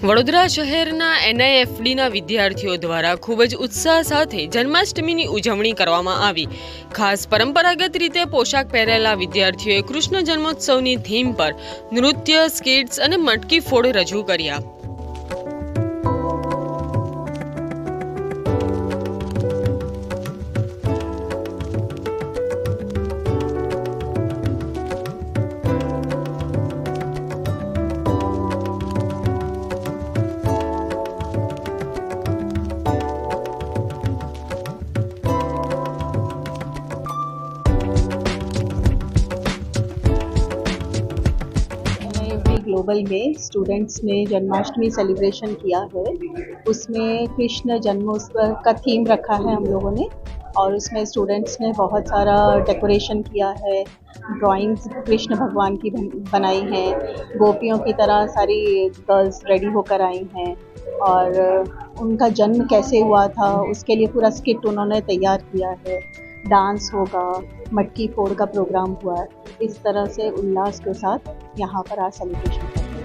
વડોદરા શહેરના NIFDના વિદ્યાર્થીઓ દ્વારા ખૂબ જ ઉત્સાહ સાથે જન્માષ્ટમીની ઉજવણી કરવામાં આવી। ખાસ પરંપરાગત રીતે પોશાક પહેરેલા વિદ્યાર્થીઓએ કૃષ્ણ જન્મોત્સવની થીમ પર નૃત્ય, સ્કિટ્સ અને મટકી ફોડ રજૂ કર્યા। ग्लोबल में स्टूडेंट्स ने जन्माष्टमी सेलिब्रेशन किया है। उसमें कृष्ण जन्मोत्सव का थीम रखा है हम लोगों ने, और उसमें स्टूडेंट्स ने बहुत सारा डेकोरेशन किया है। ड्राइंग्स कृष्ण भगवान की बनाई हैं। गोपियों की तरह सारी गर्ल्स रेडी होकर आई हैं, और उनका जन्म कैसे हुआ था उसके लिए पूरा स्किट उन्होंने तैयार किया है। डांस होगा, मटकी फोड़ का प्रोग्राम हुआ है। इस तरह से उल्लास के साथ यहाँ पर आज सेलिब्रेशन करते हैं।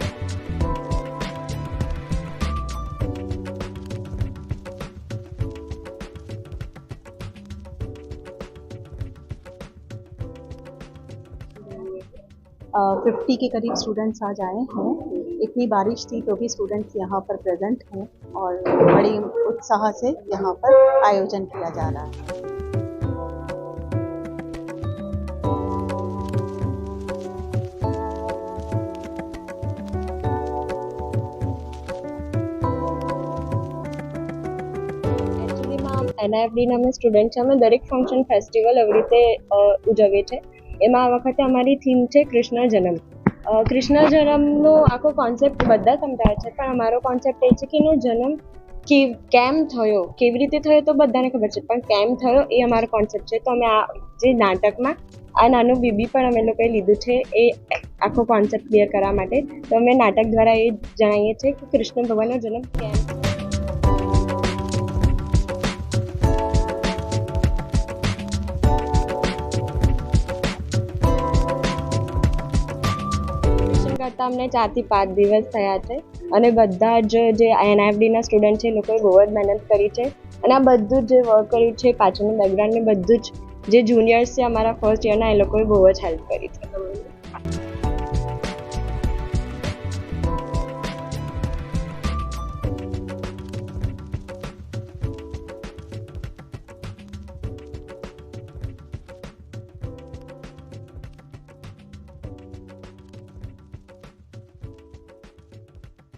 Uh, 50 के करीब स्टूडेंट्स आज आए हैं। इतनी बारिश थी तो भी स्टूडेंट्स यहाँ पर प्रेजेंट हैं, और बड़ी उत्साह से यहाँ पर आयोजन किया जा रहा है। NIFDના અમે સ્ટુડન્ટ છે। અમે દરેક ફંક્શન ફેસ્ટિવલ એવી રીતે ઉજવીએ છીએ। એમાં આ વખતે અમારી થીમ છે કૃષ્ણ જન્મ। કૃષ્ણ જન્મનો આખો કોન્સેપ્ટ બધા સમજાવે છે, પણ અમારો કોન્સેપ્ટ એ છે કે એનો જન્મ કેમ થયો, કેવી રીતે થયો તો બધાને ખબર છે, પણ કેમ થયો એ અમારો કોન્સેપ્ટ છે। તો અમે આ જે નાટકમાં આ નાનું બેબી પણ અમે લોકોએ લીધું છે એ આખો કોન્સેપ્ટ ક્લિયર કરવા માટે। તો અમે નાટક દ્વારા એ જણાવીએ છીએ કે કૃષ્ણ ભગવાનનો જન્મ કેમ કરતાં અમને 4 થી 5 દિવસ થયા છે, અને બધા જ જે NIFDના સ્ટુડન્ટ છે એ લોકોએ બહુ જ મહેનત કરી છે, અને આ બધું જ વર્ક કર્યું છે પાછળનું બેકગ્રાઉન્ડ ને બધું જ જે જુનિયર્સ છે અમારા ફર્સ્ટ યરના એ લોકોએ બહુ જ હેલ્પ કરી છે।